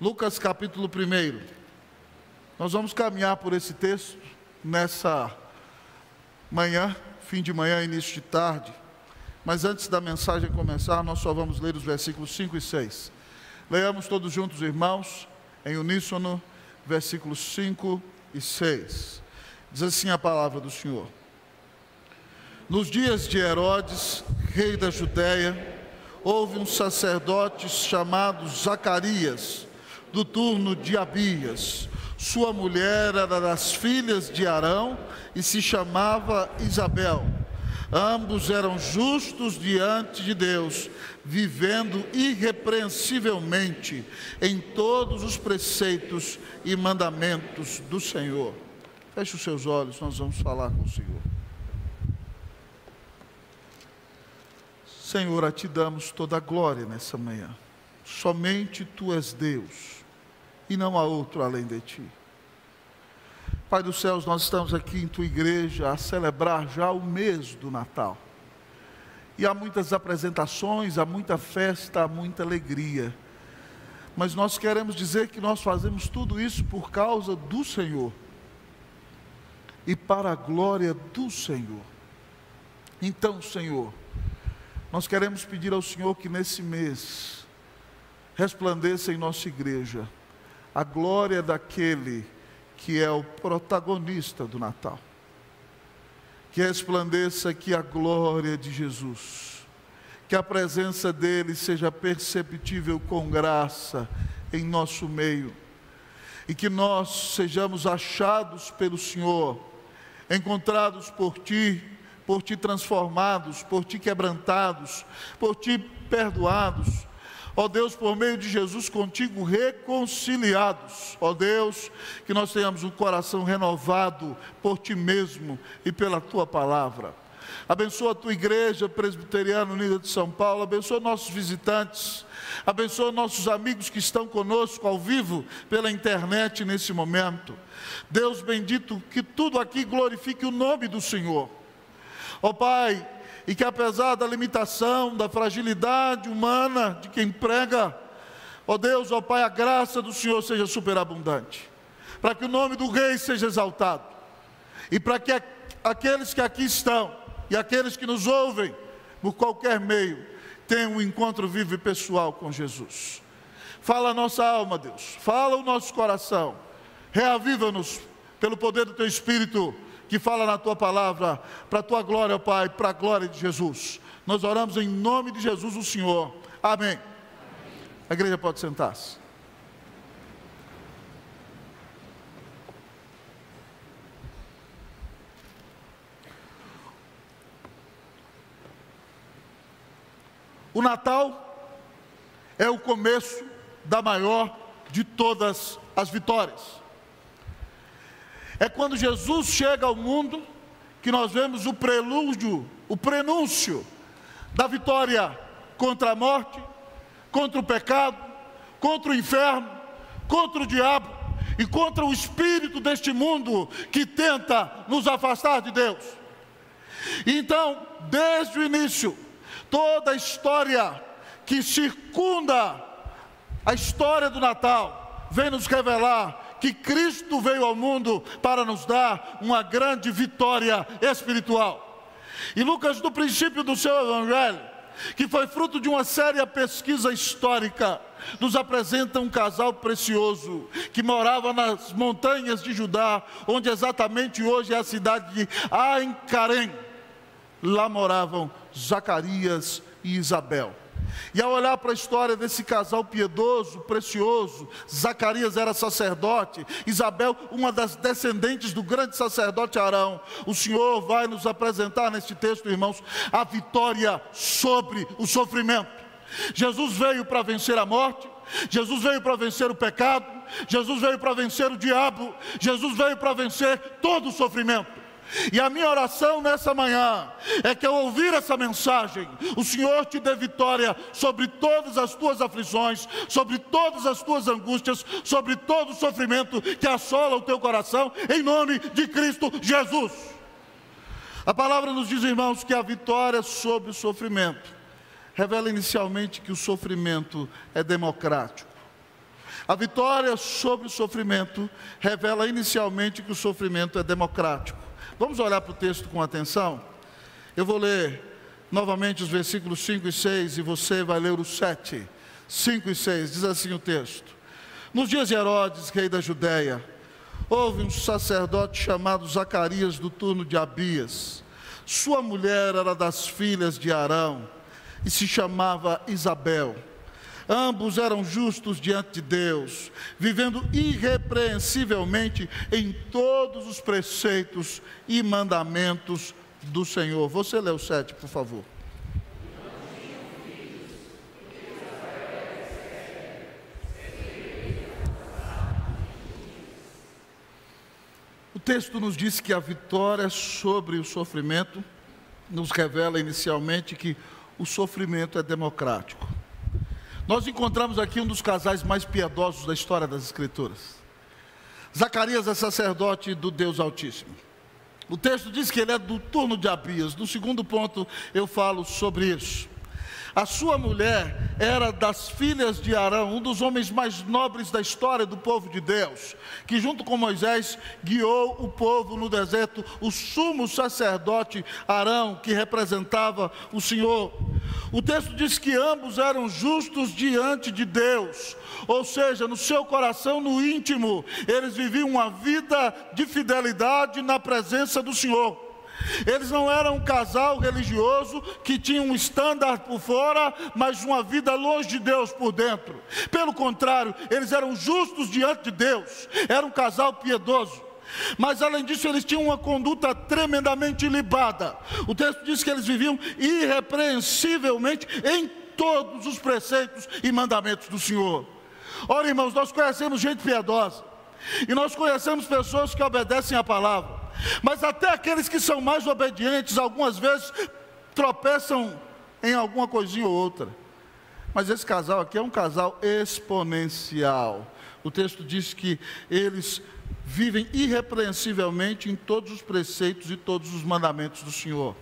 Lucas capítulo 1. Nós vamos caminhar por esse texto nessa manhã, fim de manhã, início de tarde. Mas antes da mensagem começar, nós só vamos ler os versículos 5 e 6. Leiamos todos juntos, irmãos, em uníssono, versículos 5 e 6. Diz assim a palavra do Senhor. Nos dias de Herodes, rei da Judéia, houve um sacerdote chamado Zacarias, do turno de Abias. Sua mulher era das filhas de Arão e se chamava Isabel. Ambos eram justos diante de Deus, vivendo irrepreensivelmente em todos os preceitos e mandamentos do Senhor. Feche os seus olhos, nós vamos falar com o Senhor. Senhor, a Ti damos toda a glória nessa manhã. Somente Tu és Deus e não há outro além de Ti. Pai dos céus, nós estamos aqui em Tua igreja a celebrar já o mês do Natal. E há muitas apresentações, há muita festa, há muita alegria. Mas nós queremos dizer que nós fazemos tudo isso por causa do Senhor. E para a glória do Senhor. Então, Senhor, nós queremos pedir ao Senhor que nesse mês resplandeça em nossa igreja a glória daquele que é o protagonista do Natal. Que resplandeça aqui a glória de Jesus. Que a presença dele seja perceptível com graça em nosso meio. E que nós sejamos achados pelo Senhor, encontrados por Ti transformados, por Ti quebrantados, por Ti perdoados. Ó Deus, por meio de Jesus contigo reconciliados. Ó Deus, que nós tenhamos um coração renovado por Ti mesmo e pela Tua palavra. Abençoa a Tua igreja presbiteriana unida de São Paulo, abençoa nossos visitantes, abençoa nossos amigos que estão conosco ao vivo pela internet nesse momento. Deus bendito, que tudo aqui glorifique o nome do Senhor. Ó Pai, e que apesar da limitação, da fragilidade humana de quem prega, ó Deus, ó Pai, a graça do Senhor seja superabundante, para que o nome do Rei seja exaltado, e para que aqueles que aqui estão, e aqueles que nos ouvem, por qualquer meio, tenham um encontro vivo e pessoal com Jesus. Fala a nossa alma, Deus, fala o nosso coração, reaviva-nos pelo poder do Teu Espírito, que fala na Tua palavra, para a Tua glória, ó Pai, para a glória de Jesus. Nós oramos em nome de Jesus, o Senhor. Amém. A igreja pode sentar-se. O Natal é o começo da maior de todas as vitórias. É quando Jesus chega ao mundo que nós vemos o prelúdio, o prenúncio da vitória contra a morte, contra o pecado, contra o inferno, contra o diabo e contra o espírito deste mundo que tenta nos afastar de Deus. Então, desde o início, toda a história que circunda a história do Natal vem nos revelar que Cristo veio ao mundo para nos dar uma grande vitória espiritual. E Lucas, no princípio do seu evangelho, que foi fruto de uma séria pesquisa histórica, nos apresenta um casal precioso, que morava nas montanhas de Judá, onde exatamente hoje é a cidade de Ain-Carém. Lá moravam Zacarias e Isabel. E ao olhar para a história desse casal piedoso, precioso, Zacarias era sacerdote, Isabel uma das descendentes do grande sacerdote Arão, o Senhor vai nos apresentar neste texto, irmãos, a vitória sobre o sofrimento. Jesus veio para vencer a morte, Jesus veio para vencer o pecado, Jesus veio para vencer o diabo, Jesus veio para vencer todo o sofrimento. E a minha oração nessa manhã é que ao ouvir essa mensagem, o Senhor te dê vitória sobre todas as tuas aflições, sobre todas as tuas angústias, sobre todo o sofrimento que assola o teu coração, em nome de Cristo Jesus. A palavra nos diz, irmãos, que a vitória sobre o sofrimento revela inicialmente que o sofrimento é democrático. A vitória sobre o sofrimento revela inicialmente que o sofrimento é democrático. Vamos olhar para o texto com atenção? Eu vou ler novamente os versículos 5 e 6 e você vai ler os 7, 5 e 6. Diz assim o texto: Nos dias de Herodes, rei da Judéia, houve um sacerdote chamado Zacarias do turno de Abias. Sua mulher era das filhas de Arão e se chamava Isabel. Ambos eram justos diante de Deus, vivendo irrepreensivelmente em todos os preceitos e mandamentos do Senhor. Você lê o 7, por favor. O texto nos diz que a vitória sobre o sofrimento nos revela inicialmente que o sofrimento é democrático. Nós encontramos aqui um dos casais mais piedosos da história das Escrituras. Zacarias é sacerdote do Deus Altíssimo. O texto diz que ele é do turno de Abias. No segundo ponto eu falo sobre isso. A sua mulher era das filhas de Arão, um dos homens mais nobres da história do povo de Deus, que junto com Moisés guiou o povo no deserto, o sumo sacerdote Arão, que representava o Senhor. O texto diz que ambos eram justos diante de Deus, ou seja, no seu coração, no íntimo, eles viviam uma vida de fidelidade na presença do Senhor. Eles não eram um casal religioso que tinha um estándar por fora, mas uma vida longe de Deus por dentro. Pelo contrário, eles eram justos diante de Deus, era um casal piedoso. Mas além disso, eles tinham uma conduta tremendamente ilibada. O texto diz que eles viviam irrepreensivelmente em todos os preceitos e mandamentos do Senhor. Ora, irmãos, nós conhecemos gente piedosa, e nós conhecemos pessoas que obedecem a palavra, mas até aqueles que são mais obedientes, algumas vezes tropeçam em alguma coisinha ou outra. Mas esse casal aqui é um casal exponencial. O texto diz que eles vivem irrepreensivelmente em todos os preceitos e todos os mandamentos do Senhor.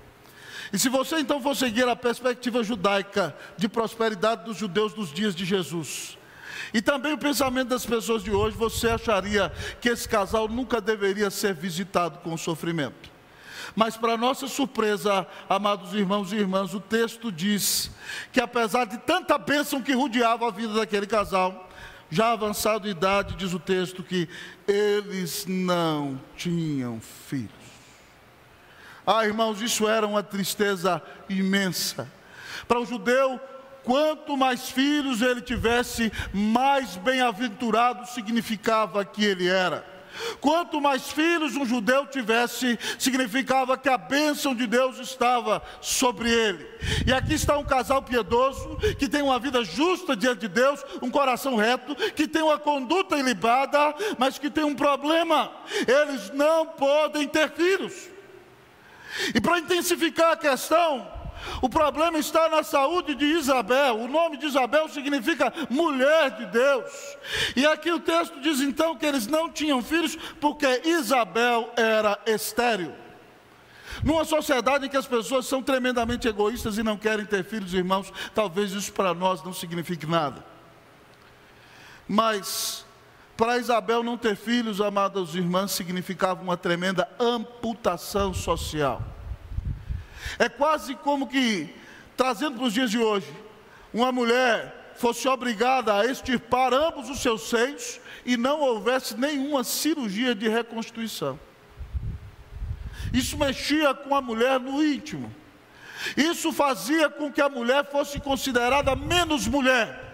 E se você então for seguir a perspectiva judaica de prosperidade dos judeus dos dias de Jesus, e também o pensamento das pessoas de hoje, você acharia que esse casal nunca deveria ser visitado com sofrimento. Mas para nossa surpresa, amados irmãos e irmãs, o texto diz que apesar de tanta bênção que rodeava a vida daquele casal, já avançado em idade, diz o texto que eles não tinham filhos. Ah, irmãos, isso era uma tristeza imensa. Para o judeu, quanto mais filhos ele tivesse, mais bem-aventurado significava que ele era. Quanto mais filhos um judeu tivesse, significava que a bênção de Deus estava sobre ele. E aqui está um casal piedoso, que tem uma vida justa diante de Deus, um coração reto, que tem uma conduta ilibada, mas que tem um problema: eles não podem ter filhos. E para intensificar a questão, o problema está na saúde de Isabel. O nome de Isabel significa mulher de Deus. E aqui o texto diz então que eles não tinham filhos porque Isabel era estéril. Numa sociedade em que as pessoas são tremendamente egoístas e não querem ter filhos, irmãos, talvez isso para nós não signifique nada. Mas para Isabel não ter filhos, amadas irmãs, significava uma tremenda amputação social. É quase como que, trazendo para os dias de hoje, uma mulher fosse obrigada a extirpar ambos os seus seios e não houvesse nenhuma cirurgia de reconstituição. Isso mexia com a mulher no íntimo. Isso fazia com que a mulher fosse considerada menos mulher.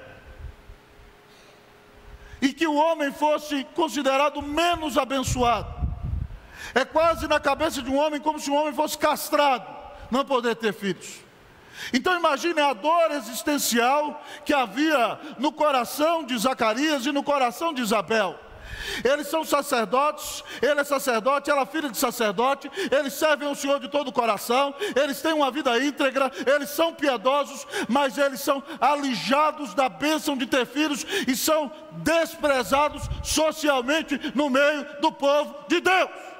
E que o homem fosse considerado menos abençoado. É quase na cabeça de um homem como se um homem fosse castrado, não poder ter filhos. Então imagine a dor existencial que havia no coração de Zacarias e no coração de Isabel. Eles são sacerdotes, ele é sacerdote, ela é filha de sacerdote, eles servem ao Senhor de todo o coração, eles têm uma vida íntegra, eles são piedosos, mas eles são alijados da bênção de ter filhos e são desprezados socialmente no meio do povo de Deus.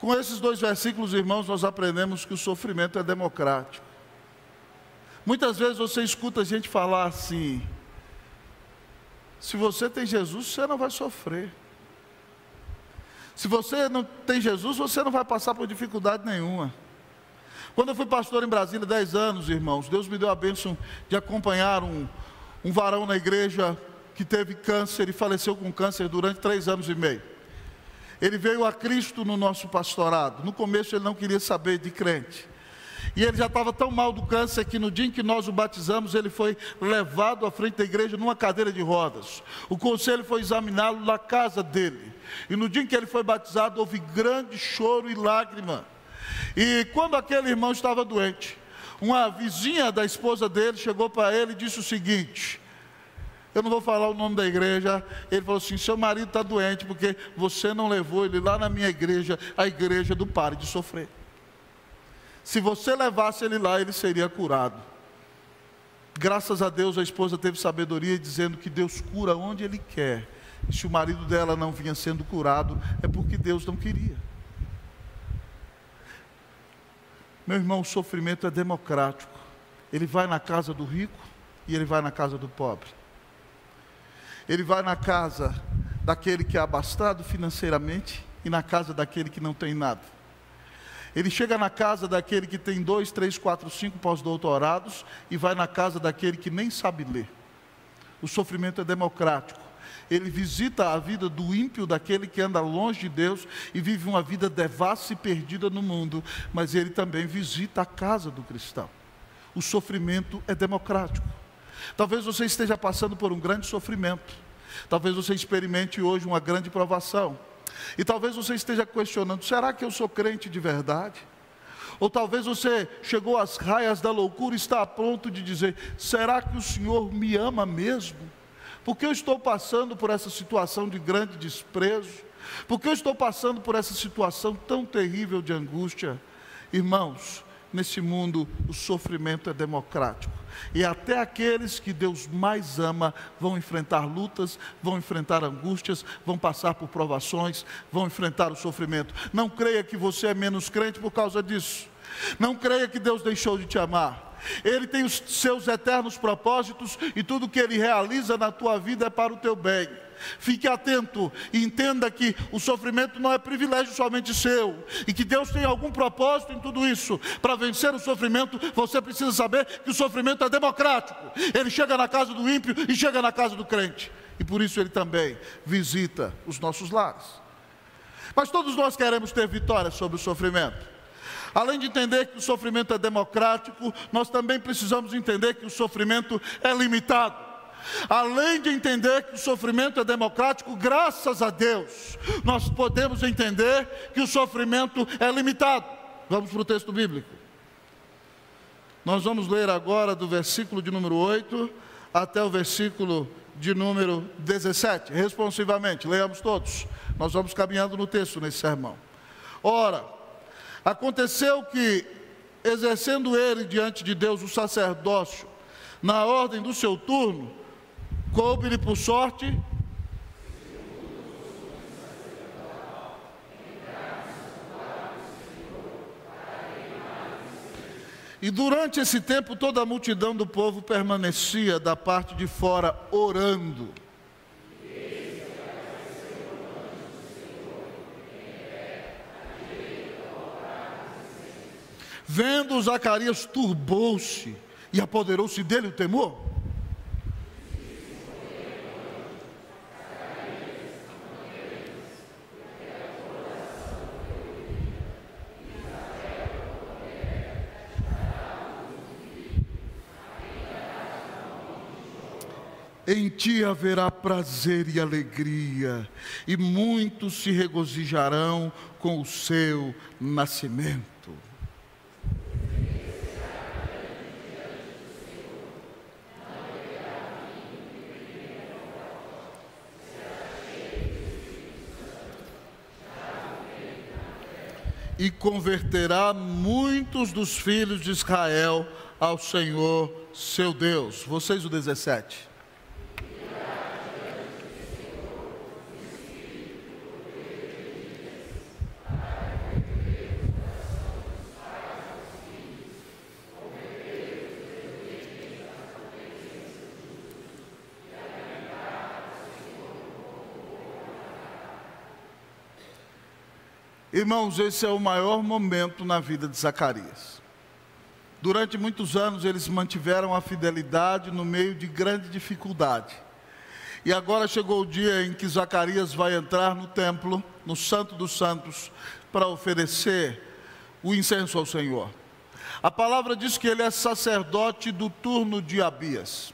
Com esses dois versículos, irmãos, nós aprendemos que o sofrimento é democrático. Muitas vezes você escuta a gente falar assim: Se você tem Jesus, você não vai sofrer. Se você não tem Jesus, você não vai passar por dificuldade nenhuma. Quando eu fui pastor em Brasília, 10 anos, irmãos, Deus me deu a bênção de acompanhar um varão na igreja que teve câncer e faleceu com câncer durante 3 anos e meio. Ele veio a Cristo no nosso pastorado. No começo ele não queria saber de crente. E ele já estava tão mal do câncer que no dia em que nós o batizamos, ele foi levado à frente da igreja numa cadeira de rodas. O conselho foi examiná-lo na casa dele. E no dia em que ele foi batizado, houve grande choro e lágrima. E quando aquele irmão estava doente, uma vizinha da esposa dele chegou para ele e disse o seguinte: eu não vou falar o nome da igreja. Ele falou assim: seu marido está doente porque você não levou ele lá na minha igreja, a igreja do Pare de Sofrer. Se você levasse ele lá, ele seria curado. Graças a Deus a esposa teve sabedoria dizendo que Deus cura onde Ele quer. E se o marido dela não vinha sendo curado, é porque Deus não queria. Meu irmão, o sofrimento é democrático. Ele vai na casa do rico e ele vai na casa do pobre. Ele vai na casa daquele que é abastado financeiramente e na casa daquele que não tem nada. Ele chega na casa daquele que tem 2, 3, 4, 5 pós-doutorados e vai na casa daquele que nem sabe ler. O sofrimento é democrático. Ele visita a vida do ímpio, daquele que anda longe de Deus e vive uma vida devassa e perdida no mundo, mas ele também visita a casa do cristão. O sofrimento é democrático. Talvez você esteja passando por um grande sofrimento. Talvez você experimente hoje uma grande provação. E talvez você esteja questionando: será que eu sou crente de verdade? Ou talvez você chegou às raias da loucura e está a ponto de dizer: será que o Senhor me ama mesmo? Porque eu estou passando por essa situação de grande desprezo? Porque eu estou passando por essa situação tão terrível de angústia? Irmãos, nesse mundo o sofrimento é democrático. E até aqueles que Deus mais ama vão enfrentar lutas, vão enfrentar angústias, vão passar por provações, vão enfrentar o sofrimento. Não creia que você é menos crente por causa disso. Não creia que Deus deixou de te amar. Ele tem os seus eternos propósitos e tudo que Ele realiza na tua vida é para o teu bem. Fique atento e entenda que o sofrimento não é privilégio somente seu, e que Deus tem algum propósito em tudo isso. Para vencer o sofrimento, você precisa saber que o sofrimento é democrático. Ele chega na casa do ímpio e chega na casa do crente, e por isso Ele também visita os nossos lares. Mas todos nós queremos ter vitória sobre o sofrimento. Além de entender que o sofrimento é democrático, nós também precisamos entender que o sofrimento é limitado. Além de entender que o sofrimento é democrático, graças a Deus, nós podemos entender que o sofrimento é limitado. Vamos para o texto bíblico. Nós vamos ler agora do versículo de número 8 até o versículo de número 17, responsivamente. Leiamos todos. Nós vamos caminhando no texto nesse sermão. Ora, aconteceu que, exercendo ele diante de Deus o sacerdócio, na ordem do seu turno, coube-lhe por sorte e durante esse tempo toda a multidão do povo permanecia da parte de fora orando. Vendo Zacarias, turbou-se e apoderou-se dele o temor. Em ti haverá prazer e alegria, e muitos se regozijarão com o seu nascimento. E converterá muitos dos filhos de Israel ao Senhor seu Deus. Vocês o 17. Irmãos, esse é o maior momento na vida de Zacarias. Durante muitos anos eles mantiveram a fidelidade no meio de grande dificuldade. E agora chegou o dia em que Zacarias vai entrar no templo, no Santo dos Santos, para oferecer o incenso ao Senhor. A palavra diz que ele é sacerdote do turno de Abias.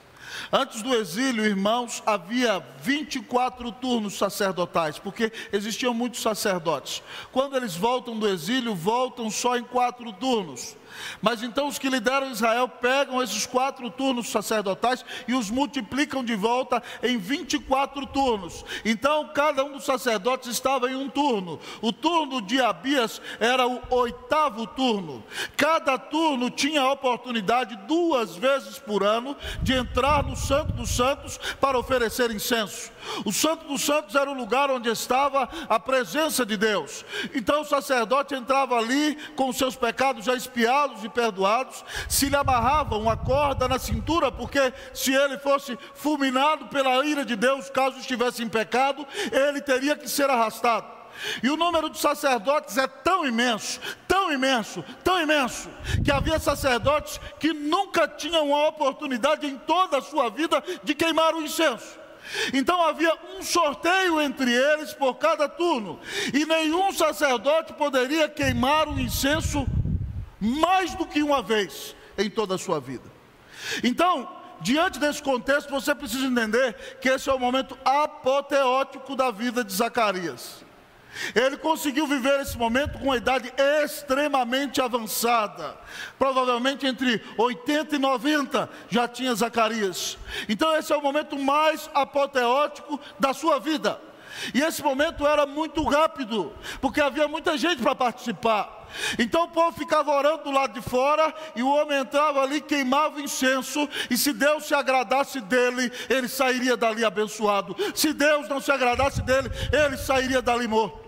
Antes do exílio, irmãos, havia 24 turnos sacerdotais, porque existiam muitos sacerdotes. Quando eles voltam do exílio, voltam só em 4 turnos. Mas então os que lideram Israel pegam esses 4 turnos sacerdotais e os multiplicam de volta em 24 turnos. Então cada um dos sacerdotes estava em um turno. O turno de Abias era o 8º turno. Cada turno tinha a oportunidade 2 vezes por ano de entrar no Santo dos Santos para oferecer incenso. O Santo dos Santos era o lugar onde estava a presença de Deus. Então o sacerdote entrava ali com seus pecados já expiados e perdoados, se lhe amarrava uma corda na cintura, porque se ele fosse fulminado pela ira de Deus, caso estivesse em pecado, ele teria que ser arrastado. E o número de sacerdotes é tão imenso, tão imenso, tão imenso, que havia sacerdotes que nunca tinham a oportunidade em toda a sua vida de queimar o incenso. Então havia um sorteio entre eles por cada turno, e nenhum sacerdote poderia queimar o incenso mais do que uma vez em toda a sua vida. Então, diante desse contexto, você precisa entender que esse é o momento apoteótico da vida de Zacarias. Ele conseguiu viver esse momento com uma idade extremamente avançada. Provavelmente entre 80 e 90 já tinha Zacarias. Então esse é o momento mais apoteótico da sua vida. E esse momento era muito rápido, porque havia muita gente para participar. Então o povo ficava orando do lado de fora, e o homem entrava ali, queimava o incenso, e se Deus se agradasse dele, ele sairia dali abençoado. Se Deus não se agradasse dele, ele sairia dali morto.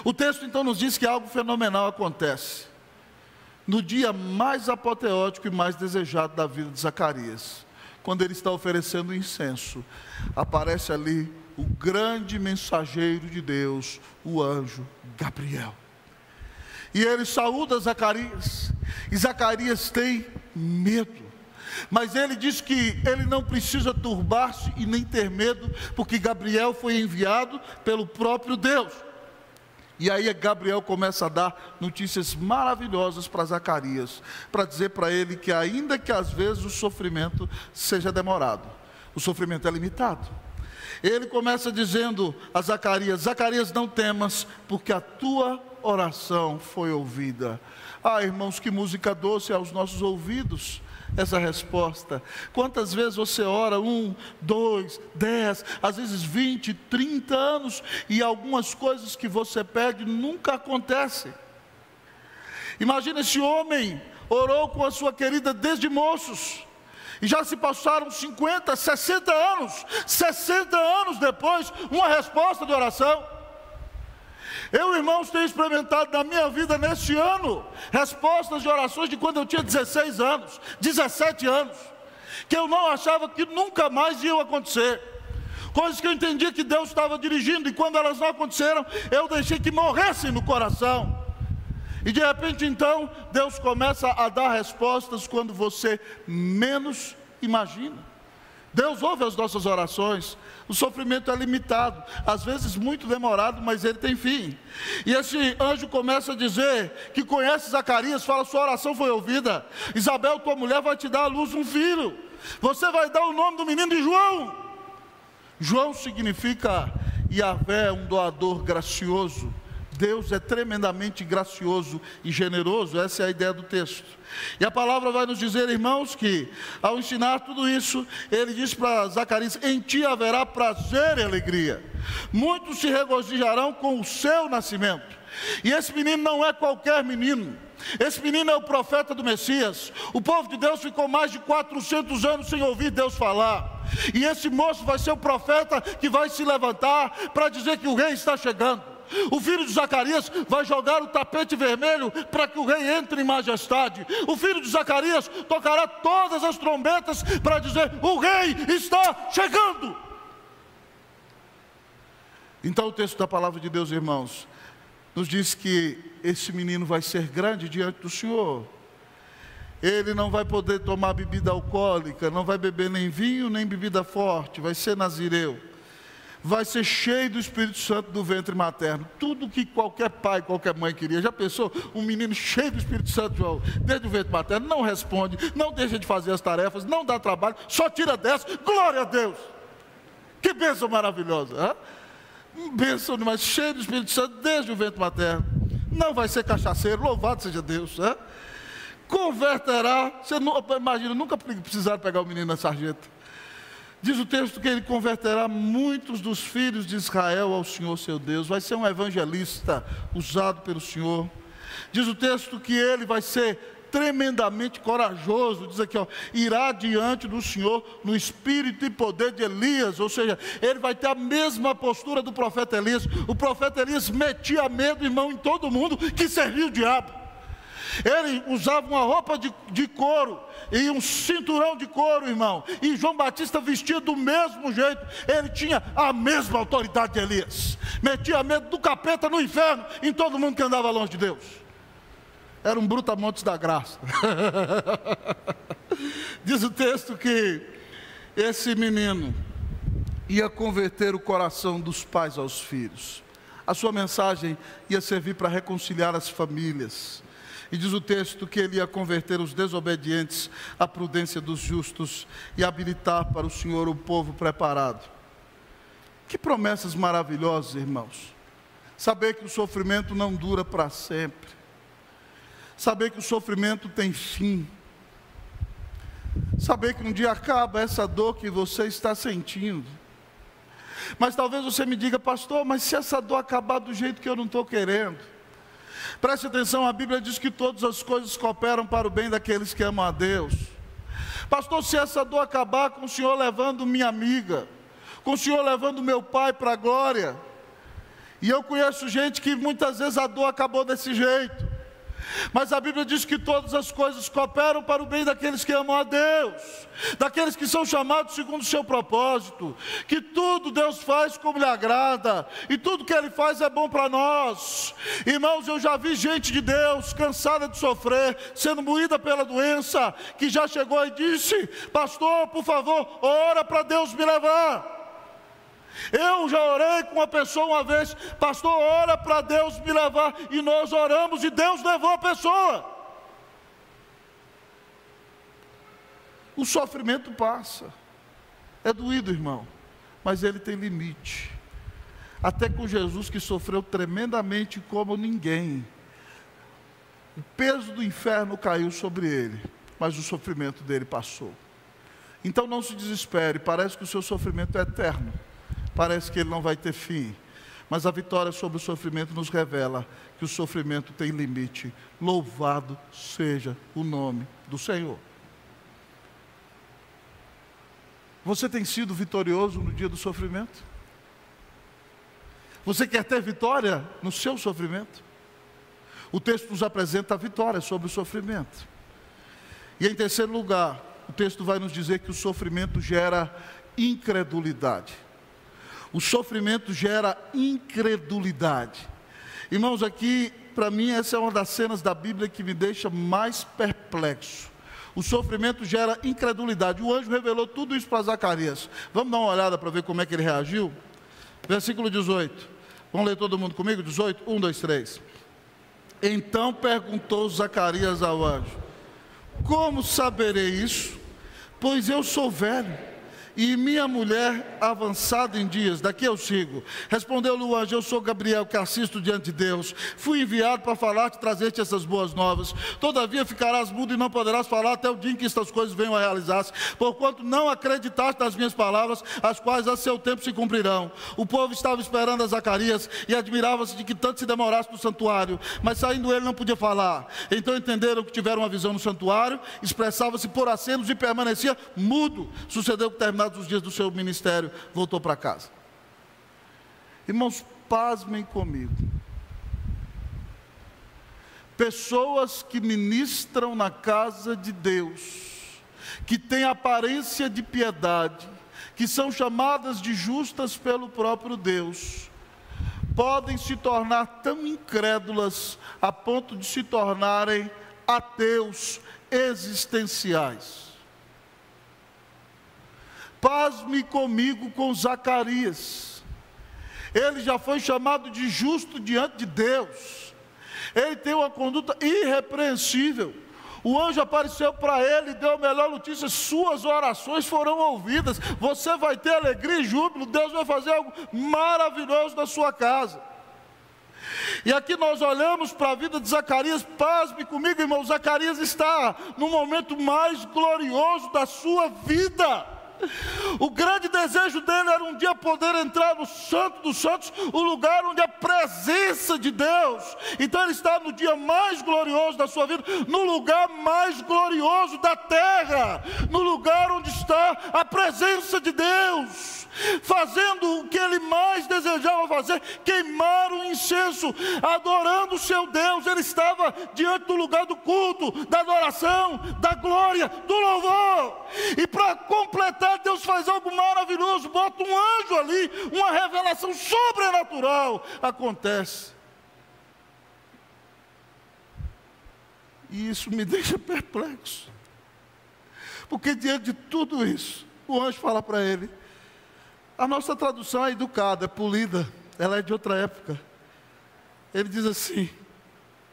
O texto então nos diz que algo fenomenal acontece no dia mais apoteótico e mais desejado da vida de Zacarias. Quando ele está oferecendo o incenso, aparece ali o grande mensageiro de Deus, o anjo Gabriel. E ele saúda Zacarias, e Zacarias tem medo. Mas ele diz que ele não precisa turbar-se e nem ter medo, porque Gabriel foi enviado pelo próprio Deus. E aí Gabriel começa a dar notícias maravilhosas para Zacarias, para dizer para ele que ainda que às vezes o sofrimento seja demorado, o sofrimento é limitado. Ele começa dizendo a Zacarias: Zacarias, não temas, porque a tua oração foi ouvida. Ah, irmãos, que música doce aos nossos ouvidos essa resposta. Quantas vezes você ora 1, 2, 10, às vezes 20, 30 anos, e algumas coisas que você pede nunca acontecem. Imagina, esse homem orou com a sua querida desde moços, e já se passaram 50, 60 anos. 60 anos depois, uma resposta de oração. Eu, irmãos, tenho experimentado na minha vida neste ano respostas de orações de quando eu tinha 16 anos, 17 anos, que eu não achava que nunca mais iam acontecer. Coisas que eu entendia que Deus estava dirigindo, e quando elas não aconteceram, eu deixei que morressem no coração. E de repente então, Deus começa a dar respostas quando você menos imagina. Deus ouve as nossas orações. O sofrimento é limitado, às vezes muito demorado, mas ele tem fim. E esse anjo começa a dizer que conhece Zacarias, fala: sua oração foi ouvida. Isabel, tua mulher, vai te dar à luz um filho. Você vai dar o nome do menino de João. João significa Yahvé, um doador gracioso. Deus é tremendamente gracioso e generoso, essa é a ideia do texto. E a palavra vai nos dizer, irmãos, que ao ensinar tudo isso, ele diz para Zacarias: em ti haverá prazer e alegria, muitos se regozijarão com o seu nascimento. E esse menino não é qualquer menino, esse menino é o profeta do Messias. O povo de Deus ficou mais de 400 anos sem ouvir Deus falar, e esse moço vai ser o profeta que vai se levantar para dizer que o rei está chegando. O filho de Zacarias vai jogar o tapete vermelho para que o rei entre em majestade. O filho de Zacarias tocará todas as trombetas para dizer: o rei está chegando. Então o texto da palavra de Deus, irmãos, nos diz que esse menino vai ser grande diante do Senhor. Ele não vai poder tomar bebida alcoólica, não vai beber nem vinho, nem bebida forte, vai ser nazireu. Vai ser cheio do Espírito Santo do ventre materno. Tudo que qualquer pai, qualquer mãe queria. Já pensou? Um menino cheio do Espírito Santo, João, desde o ventre materno, não responde, não deixa de fazer as tarefas, não dá trabalho, só tira 10. Glória a Deus! Que bênção maravilhosa! Bênção demais, cheio do Espírito Santo desde o ventre materno. Não vai ser cachaceiro, louvado seja Deus. Converterá, você não, imagina, nunca precisaram pegar o menino na sarjeta. Diz o texto que ele converterá muitos dos filhos de Israel ao Senhor seu Deus. Vai ser um evangelista usado pelo Senhor. Diz o texto que ele vai ser tremendamente corajoso. Diz aqui, irá diante do Senhor no espírito e poder de Elias. Ou seja, ele vai ter a mesma postura do profeta Elias. O profeta Elias metia medo, irmão, em todo mundo que servia o diabo. Ele usava uma roupa de couro e um cinturão de couro, irmão. E João Batista vestia do mesmo jeito. Ele tinha a mesma autoridade de Elias. Metia medo do capeta no inferno em todo mundo que andava longe de Deus. Era um brutamontes da graça. Diz o texto que esse menino ia converter o coração dos pais aos filhos. A sua mensagem ia servir para reconciliar as famílias. E diz o texto que ele ia converter os desobedientes à prudência dos justos e habilitar para o Senhor o povo preparado. Que promessas maravilhosas, irmãos. Saber que o sofrimento não dura para sempre. Saber que o sofrimento tem fim. Saber que um dia acaba essa dor que você está sentindo. Mas talvez você me diga, pastor, mas se essa dor acabar do jeito que eu não estou querendo? Preste atenção, a Bíblia diz que todas as coisas cooperam para o bem daqueles que amam a Deus. Pastor, se essa dor acabar com o Senhor levando minha amiga, com o Senhor levando meu pai para a glória, e eu conheço gente que muitas vezes a dor acabou desse jeito, mas a Bíblia diz que todas as coisas cooperam para o bem daqueles que amam a Deus, daqueles que são chamados segundo o seu propósito, que tudo Deus faz como lhe agrada, e tudo que Ele faz é bom para nós. Irmãos, eu já vi gente de Deus cansada de sofrer, sendo moída pela doença, que já chegou e disse, pastor, por favor, ora para Deus me levar. Eu já orei com uma pessoa uma vez, pastor, ora para Deus me levar, e nós oramos e Deus levou a pessoa. O sofrimento passa, é doído, irmão, mas ele tem limite. Até com Jesus, que sofreu tremendamente como ninguém, o peso do inferno caiu sobre ele, mas o sofrimento dele passou. Então não se desespere, parece que o seu sofrimento é eterno. Parece que ele não vai ter fim, mas a vitória sobre o sofrimento nos revela que o sofrimento tem limite. Louvado seja o nome do Senhor. Você tem sido vitorioso no dia do sofrimento? Você quer ter vitória no seu sofrimento? O texto nos apresenta a vitória sobre o sofrimento. E em terceiro lugar, o texto vai nos dizer que o sofrimento gera incredulidade. O sofrimento gera incredulidade. Irmãos, aqui, para mim, essa é uma das cenas da Bíblia que me deixa mais perplexo. O sofrimento gera incredulidade. O anjo revelou tudo isso para Zacarias. Vamos dar uma olhada para ver como é que ele reagiu? Versículo 18. Vamos ler todo mundo comigo? 18, 1, 2, 3. Então perguntou Zacarias ao anjo: como saberei isso? Pois eu sou velho e minha mulher avançada em dias. Daqui eu sigo. Respondeu-lhe o anjo: eu sou Gabriel, que assisto diante de Deus. Fui enviado para falar-te e trazer-te essas boas novas. Todavia ficarás mudo e não poderás falar até o dia em que estas coisas venham a realizar-se, porquanto não acreditaste nas minhas palavras, as quais a seu tempo se cumprirão. O povo estava esperando a Zacarias e admirava-se de que tanto se demorasse no santuário, mas saindo ele não podia falar. Então entenderam que tiveram uma visão no santuário, expressava-se por acenos e permanecia mudo. Sucedeu que, terminados os dias do seu ministério, voltou para casa. Irmãos, pasmem comigo. Pessoas que ministram na casa de Deus, que têm aparência de piedade, que são chamadas de justas pelo próprio Deus, podem se tornar tão incrédulas a ponto de se tornarem ateus existenciais. Pasme comigo com Zacarias. Ele já foi chamado de justo diante de Deus. Ele tem uma conduta irrepreensível. O anjo apareceu para ele e deu a melhor notícia: suas orações foram ouvidas. Você vai ter alegria e júbilo. Deus vai fazer algo maravilhoso na sua casa. E aqui nós olhamos para a vida de Zacarias. Pasme comigo, irmão. Zacarias está no momento mais glorioso da sua vida. O grande desejo dele era um dia poder entrar no Santo dos Santos, o lugar onde a presença de Deus. Então ele está no dia mais glorioso da sua vida, no lugar mais glorioso da terra, no lugar onde está a presença de Deus, fazendo o que ele mais desejava fazer: queimar o incenso, adorando o seu Deus. Ele estava diante do lugar do culto, da adoração, da glória, do louvor. E para completar, Deus faz algo maravilhoso, bota um anjo ali, uma revelação sobrenatural acontece. E isso me deixa perplexo, porque diante de tudo isso, o anjo fala para ele. A nossa tradução é educada, é polida, ela é de outra época. Ele diz assim: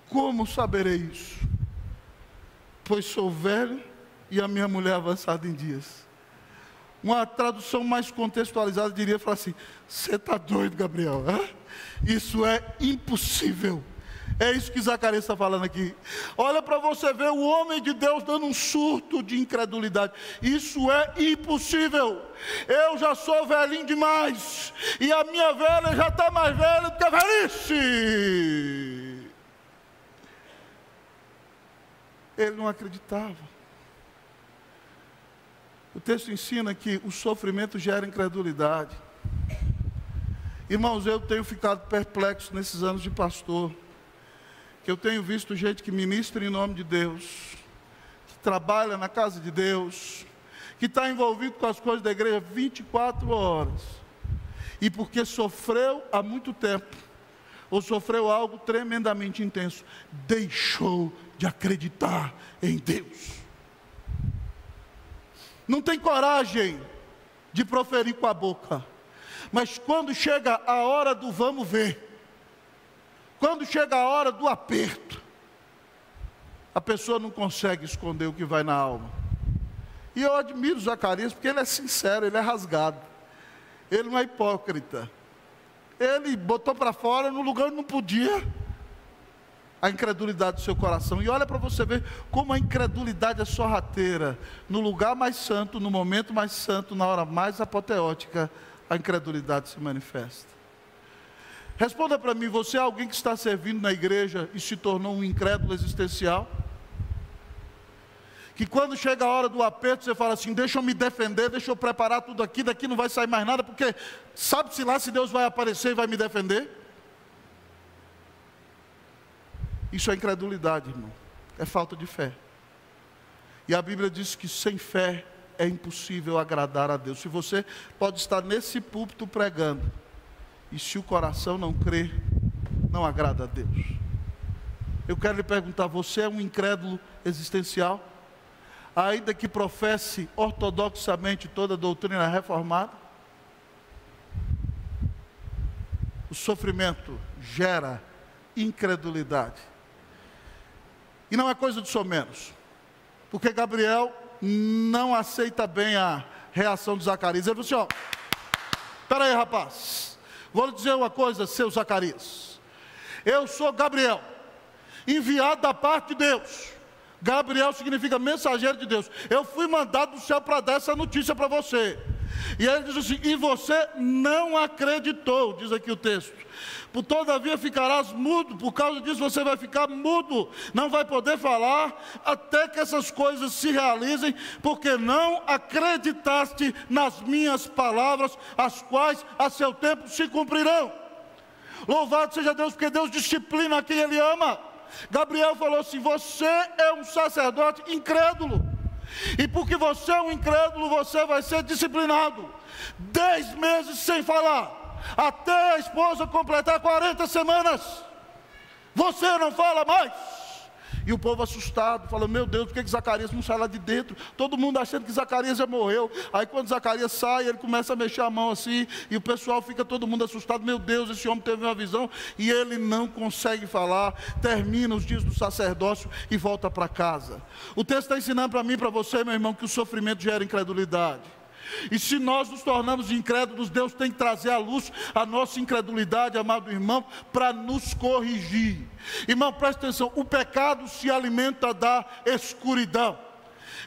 como saberei isso? Pois sou velho e a minha mulher avançada em dias. Uma tradução mais contextualizada diria, falar assim: você está doido, Gabriel? Isso é impossível. É isso que Zacarias está falando aqui. Olha para você ver o homem de Deus dando um surto de incredulidade. Isso é impossível. Eu já sou velhinho demais, e a minha velha já está mais velha do que a velhice. Ele não acreditava. O texto ensina que o sofrimento gera incredulidade. Irmãos, eu tenho ficado perplexo nesses anos de pastor, que eu tenho visto gente que ministra em nome de Deus, que trabalha na casa de Deus, que está envolvido com as coisas da igreja 24 horas, e porque sofreu há muito tempo, ou sofreu algo tremendamente intenso, deixou de acreditar em Deus. Não tem coragem de proferir com a boca, mas quando chega a hora do vamos ver, quando chega a hora do aperto, a pessoa não consegue esconder o que vai na alma. E eu admiro Zacarias, porque ele é sincero, ele é rasgado, ele não é hipócrita. Ele botou para fora no lugar onde não podia a incredulidade do seu coração. E olha para você ver como a incredulidade é sorrateira. No lugar mais santo, no momento mais santo, na hora mais apoteótica, a incredulidade se manifesta. Responda para mim: você é alguém que está servindo na igreja e se tornou um incrédulo existencial? Que quando chega a hora do aperto, você fala assim: deixa eu me defender, deixa eu preparar tudo aqui, daqui não vai sair mais nada, porque sabe-se lá se Deus vai aparecer e vai me defender? Isso é incredulidade, irmão, é falta de fé. E a Bíblia diz que sem fé é impossível agradar a Deus. Se você pode estar nesse púlpito pregando, e se o coração não crê, não agrada a Deus. Eu quero lhe perguntar: você é um incrédulo existencial? Ainda que professe ortodoxamente toda a doutrina reformada? O sofrimento gera incredulidade. E não é coisa de somenos, porque Gabriel não aceita bem a reação de Zacarias. Ele falou assim: espera aí, rapaz, vou lhe dizer uma coisa, seu Zacarias. Eu sou Gabriel, enviado da parte de Deus. Gabriel significa mensageiro de Deus. Eu fui mandado do céu para dar essa notícia para você. E ele diz assim: e você não acreditou, diz aqui o texto. Por todavia ficarás mudo, por causa disso você vai ficar mudo, não vai poder falar, até que essas coisas se realizem, porque não acreditaste nas minhas palavras, as quais a seu tempo se cumprirão. Louvado seja Deus, porque Deus disciplina a quem Ele ama. Gabriel falou assim: você é um sacerdote incrédulo, e porque você é um incrédulo, você vai ser disciplinado. 10 meses sem falar, até a esposa completar 40 semanas. Você não fala mais. E o povo assustado, fala, meu Deus, por que Zacarias não sai lá de dentro? Todo mundo achando que Zacarias já morreu. Aí quando Zacarias sai, ele começa a mexer a mão assim, e o pessoal fica todo mundo assustado, meu Deus, esse homem teve uma visão, e ele não consegue falar, termina os dias do sacerdócio e volta para casa. O texto está ensinando para mim e para você, meu irmão, que o sofrimento gera incredulidade. E se nós nos tornamos incrédulos, Deus tem que trazer à luz a nossa incredulidade, amado irmão, para nos corrigir. Irmão, presta atenção, o pecado se alimenta da escuridão.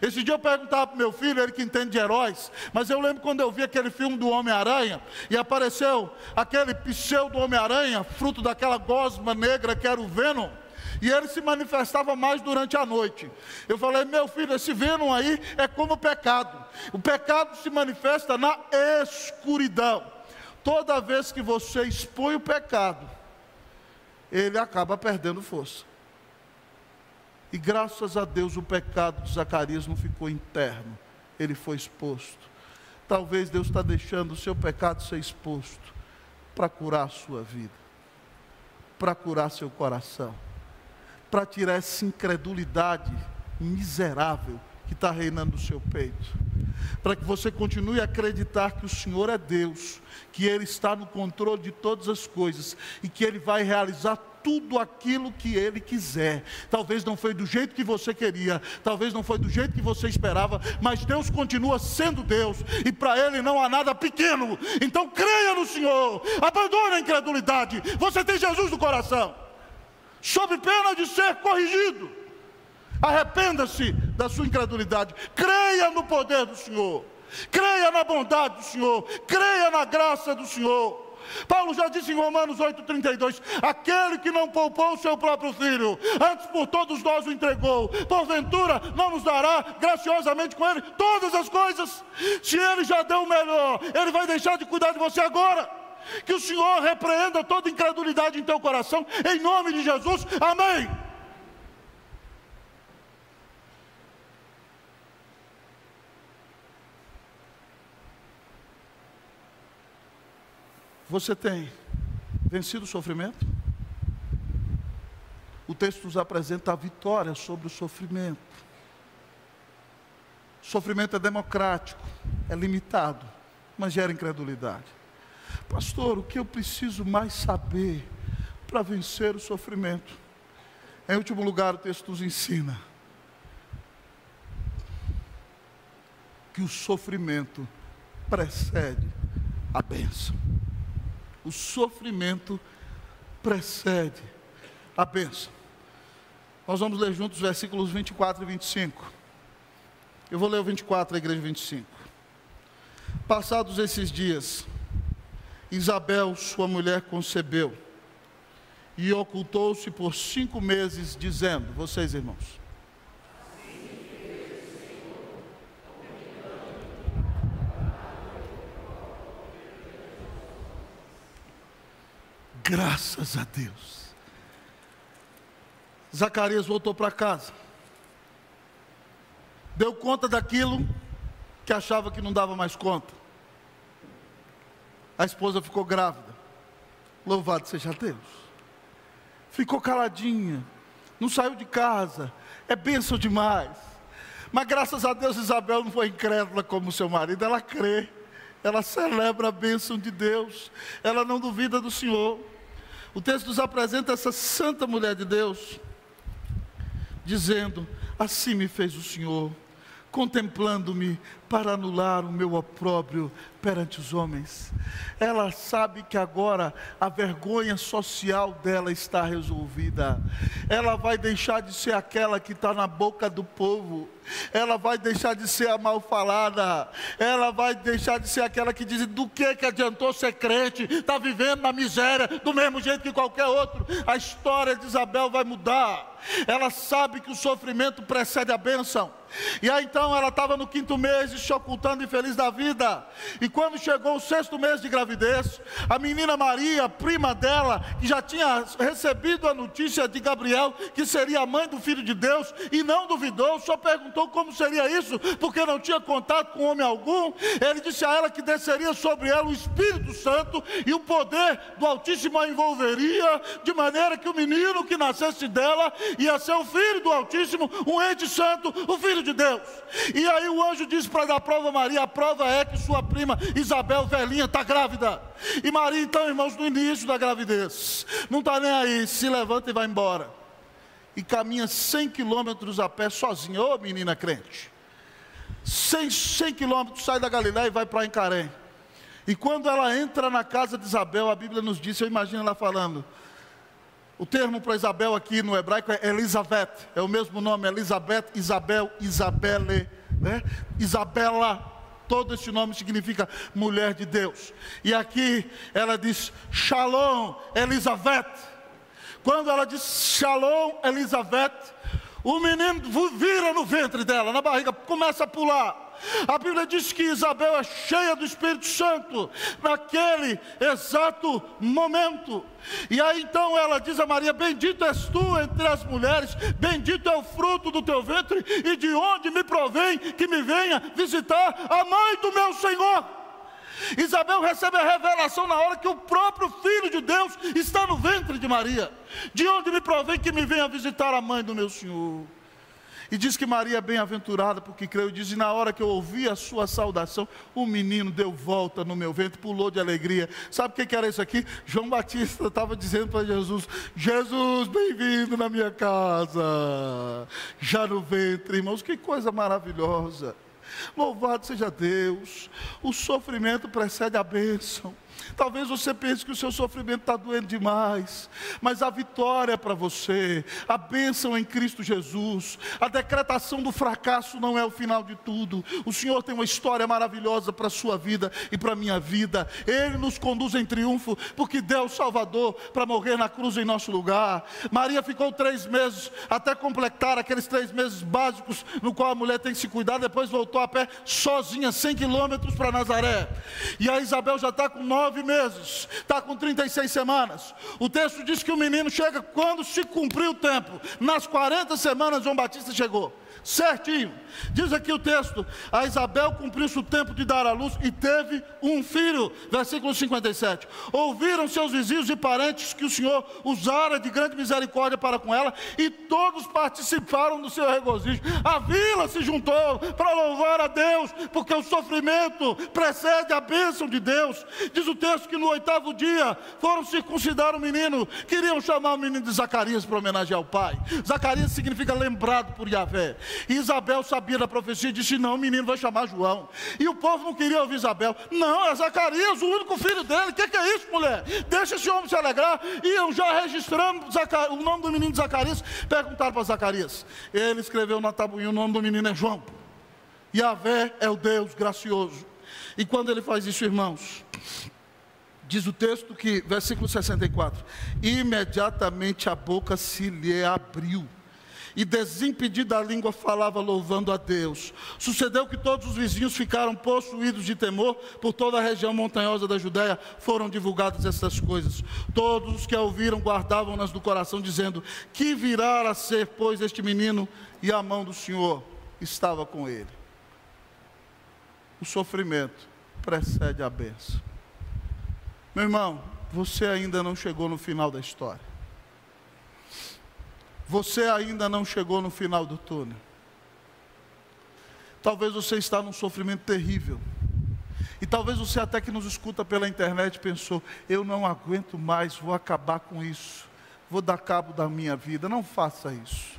Esse dia eu perguntava para o meu filho, ele que entende de heróis, mas eu lembro quando eu vi aquele filme do Homem-Aranha, e apareceu aquele pseudo Homem-Aranha, fruto daquela gosma negra que era o Venom, e ele se manifestava mais durante a noite. Eu falei, meu filho, esse Venom aí é como o pecado. O pecado se manifesta na escuridão. Toda vez que você expõe o pecado, ele acaba perdendo força. E graças a Deus o pecado de Zacarias não ficou interno, ele foi exposto. Talvez Deus está deixando o seu pecado ser exposto para curar a sua vida, para curar seu coração, para tirar essa incredulidade miserável que está reinando no seu peito, para que você continue a acreditar que o Senhor é Deus, que Ele está no controle de todas as coisas e que Ele vai realizar tudo aquilo que Ele quiser. Talvez não foi do jeito que você queria, talvez não foi do jeito que você esperava, mas Deus continua sendo Deus e para Ele não há nada pequeno. Então creia no Senhor, abandone a incredulidade. Você tem Jesus no coração, sob pena de ser corrigido. Arrependa-se da sua incredulidade, creia no poder do Senhor, creia na bondade do Senhor, creia na graça do Senhor. Paulo já disse em Romanos 8,32, aquele que não poupou o seu próprio filho, antes por todos nós o entregou, porventura não nos dará graciosamente com ele todas as coisas? Se ele já deu o melhor, ele vai deixar de cuidar de você agora? Que o Senhor repreenda toda incredulidade em teu coração, em nome de Jesus, amém. Você tem vencido o sofrimento? O texto nos apresenta a vitória sobre o sofrimento. O sofrimento é democrático, é limitado, mas gera incredulidade. Pastor, o que eu preciso mais saber para vencer o sofrimento? Em último lugar, o texto nos ensina que o sofrimento precede a bênção. O sofrimento precede a bênção. Nós vamos ler juntos os versículos 24 e 25. Eu vou ler o 24, a igreja 25. Passados esses dias, Isabel, sua mulher, concebeu e ocultou-se por 5 meses, dizendo, vocês irmãos, graças a Deus. Zacarias voltou para casa, deu conta daquilo que achava que não dava mais conta. A esposa ficou grávida, louvado seja Deus. Ficou caladinha, não saiu de casa, é bênção demais. Mas graças a Deus Isabel não foi incrédula como seu marido, ela crê, ela celebra a bênção de Deus, ela não duvida do Senhor. O texto nos apresenta essa santa mulher de Deus, dizendo, assim me fez o Senhor, contemplando-me para anular o meu opróbrio perante os homens. Ela sabe que agora a vergonha social dela está resolvida. Ela vai deixar de ser aquela que está na boca do povo. Ela vai deixar de ser a mal falada. Ela vai deixar de ser aquela que diz, do que adiantou ser crente? Está vivendo na miséria, do mesmo jeito que qualquer outro. A história de Isabel vai mudar. Ela sabe que o sofrimento precede a bênção. E aí então ela estava no 5º mês, se ocultando infeliz da vida. E quando chegou o 6º mês de gravidez, a menina Maria, prima dela, que já tinha recebido a notícia de Gabriel, que seria a mãe do Filho de Deus, e não duvidou, só perguntou como seria isso, porque não tinha contato com homem algum. Ele disse a ela que desceria sobre ela o Espírito Santo, e o poder do Altíssimo a envolveria, de maneira que o menino que nascesse dela ia ser o Filho do Altíssimo, um ente santo, o Filho de Deus. E aí o anjo disse para dar prova a Maria: a prova é que sua prima Isabel, velhinha, está grávida. E Maria, então, irmãos, no início da gravidez, não está nem aí, se levanta e vai embora, e caminha 100 quilômetros a pé sozinha. Ô menina crente, 100 quilômetros, sai da Galiléia e vai para Encarém. E quando ela entra na casa de Isabel, a Bíblia nos diz, eu imagino ela falando, o termo para Isabel aqui no hebraico é Elizabeth, é o mesmo nome, Elizabeth, Isabel, Isabelle, né? Isabela, todo esse nome significa mulher de Deus. E aqui ela diz, Shalom, Elizabeth. Quando ela diz Shalom, Elizabeth, o menino vira no ventre dela, na barriga, começa a pular. A Bíblia diz que Isabel é cheia do Espírito Santo, naquele exato momento. E aí então ela diz a Maria: bendita és tu entre as mulheres, bendito é o fruto do teu ventre, e de onde me provém que me venha visitar a mãe do meu Senhor. Isabel recebe a revelação na hora que o próprio Filho de Deus está no ventre de Maria. De onde me provém que me venha visitar a mãe do meu Senhor? E diz que Maria é bem-aventurada porque creu. Diz, e na hora que eu ouvi a sua saudação, o menino deu volta no meu ventre, pulou de alegria. Sabe o que era isso aqui? João Batista estava dizendo para Jesus: Jesus, bem-vindo na minha casa, já no ventre. Irmãos, que coisa maravilhosa. Louvado seja Deus. O sofrimento precede a bênção. Talvez você pense que o seu sofrimento está doendo demais, mas a vitória é para você, a bênção em Cristo Jesus. A decretação do fracasso não é o final de tudo. O Senhor tem uma história maravilhosa para a sua vida e para a minha vida. Ele nos conduz em triunfo, porque deu o Salvador para morrer na cruz em nosso lugar. Maria ficou 3 meses, até completar aqueles 3 meses básicos, no qual a mulher tem que se cuidar. Depois voltou a pé, sozinha, 100 quilômetros para Nazaré. E a Isabel já está com 9 meses, está com 36 semanas. O texto diz que o menino chega quando se cumpriu o tempo. Nas 40 semanas João Batista chegou, certinho. Diz aqui o texto: a Isabel cumpriu-se o tempo de dar à luz e teve um filho. Versículo 57. Ouviram seus vizinhos e parentes que o Senhor usara de grande misericórdia para com ela, e todos participaram do seu regozijo. A vila se juntou para louvar a Deus, porque o sofrimento precede a bênção de Deus. Diz o texto que no 8º dia foram circuncidar o menino. Queriam chamar o menino de Zacarias para homenagear o pai. Zacarias significa lembrado por Yahvé. E Isabel sabia da profecia e disse: não, o menino vai chamar João. E o povo não queria ouvir Isabel. Não, é Zacarias, o único filho dele. O que é isso, mulher? Deixa esse homem se alegrar. E eu já registrando o nome do menino de Zacarias. Perguntaram para Zacarias. Ele escreveu na tabuinha: o nome do menino é João. Yahvé é o Deus gracioso. E quando ele faz isso, irmãos, diz o texto que, versículo 64, imediatamente a boca se lhe abriu, e desimpedida a língua falava louvando a Deus. Sucedeu que todos os vizinhos ficaram possuídos de temor. Por toda a região montanhosa da Judéia foram divulgadas essas coisas. Todos os que a ouviram guardavam-nas no coração, dizendo: que virá a ser, pois, este menino? E a mão do Senhor estava com ele. O sofrimento precede a bênção. Meu irmão, você ainda não chegou no final da história. Você ainda não chegou no final do túnel. Talvez você está num sofrimento terrível. E talvez você até que nos escuta pela internet pensou: eu não aguento mais, vou acabar com isso. Vou dar cabo da minha vida. Não faça isso.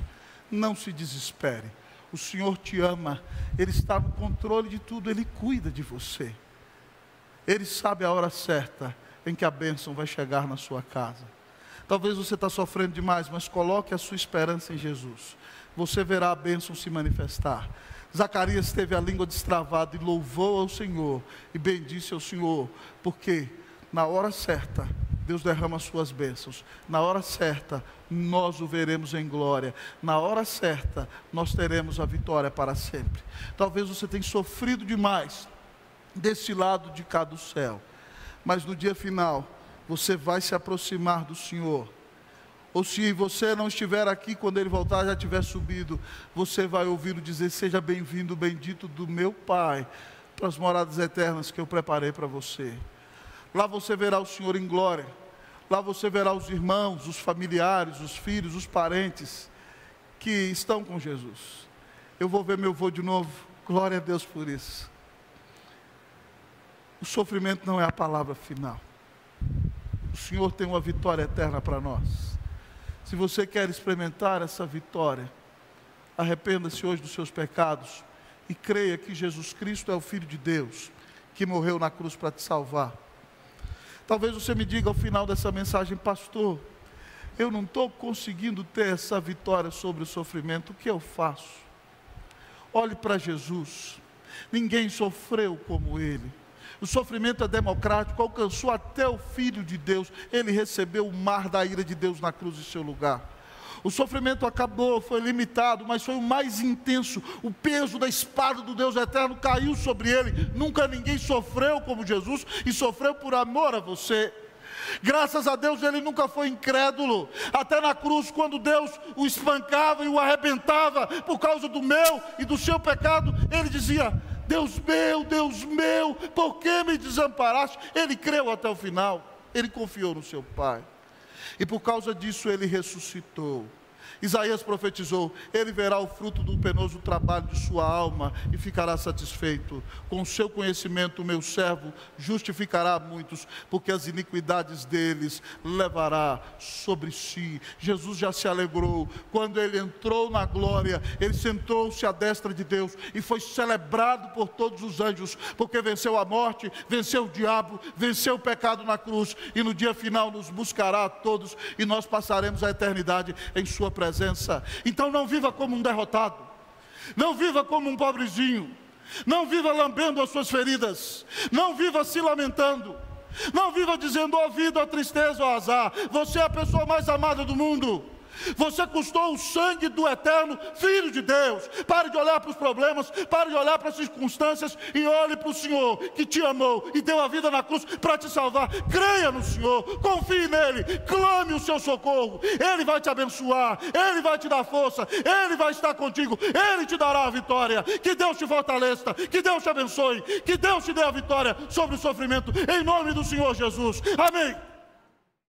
Não se desespere. O Senhor te ama. Ele está no controle de tudo. Ele cuida de você. Ele sabe a hora certa em que a bênção vai chegar na sua casa. Talvez você está sofrendo demais, mas coloque a sua esperança em Jesus. Você verá a bênção se manifestar. Zacarias teve a língua destravada e louvou ao Senhor e bendisse ao Senhor, porque na hora certa Deus derrama as suas bênçãos. Na hora certa nós o veremos em glória. Na hora certa nós teremos a vitória para sempre. Talvez você tenha sofrido demais desse lado de cá do céu. Mas no dia final, você vai se aproximar do Senhor. Ou se você não estiver aqui, quando Ele voltar, já tiver subido, você vai ouvi-lo dizer: seja bem-vindo, bendito do meu Pai, para as moradas eternas que eu preparei para você. Lá você verá o Senhor em glória. Lá você verá os irmãos, os familiares, os filhos, os parentes que estão com Jesus. Eu vou ver meu avô de novo. Glória a Deus por isso. O sofrimento não é a palavra final. O Senhor tem uma vitória eterna para nós. Se você quer experimentar essa vitória, arrependa-se hoje dos seus pecados e creia que Jesus Cristo é o Filho de Deus, que morreu na cruz para te salvar. Talvez você me diga ao final dessa mensagem: pastor, eu não estou conseguindo ter essa vitória sobre o sofrimento, o que eu faço? Olhe para Jesus. Ninguém sofreu como Ele. O sofrimento é democrático, alcançou até o Filho de Deus. Ele recebeu o mar da ira de Deus na cruz em seu lugar. O sofrimento acabou, foi limitado, mas foi o mais intenso. O peso da espada do Deus eterno caiu sobre Ele. Nunca ninguém sofreu como Jesus, e sofreu por amor a você. Graças a Deus Ele nunca foi incrédulo. Até na cruz, quando Deus o espancava e o arrebentava por causa do meu e do seu pecado, Ele dizia: Deus meu, por que me desamparaste? Ele creu até o final. Ele confiou no seu Pai. E por causa disso Ele ressuscitou. Isaías profetizou: Ele verá o fruto do penoso trabalho de sua alma e ficará satisfeito. Com o seu conhecimento o meu servo justificará muitos, porque as iniquidades deles levará sobre si. Jesus já se alegrou quando Ele entrou na glória. Ele sentou-se à destra de Deus e foi celebrado por todos os anjos, porque venceu a morte, venceu o diabo, venceu o pecado na cruz, e no dia final nos buscará a todos, e nós passaremos a eternidade em sua presença. Então não viva como um derrotado, não viva como um pobrezinho, não viva lambendo as suas feridas, não viva se lamentando, não viva dizendo: ó vida, ó tristeza, ó azar. Você é a pessoa mais amada do mundo. Você custou o sangue do eterno Filho de Deus. Pare de olhar para os problemas, pare de olhar para as circunstâncias e olhe para o Senhor, que te amou e deu a vida na cruz para te salvar. Creia no Senhor, confie nele, clame o seu socorro. Ele vai te abençoar, Ele vai te dar força, Ele vai estar contigo, Ele te dará a vitória. Que Deus te fortaleça, que Deus te abençoe, que Deus te dê a vitória sobre o sofrimento, em nome do Senhor Jesus. Amém.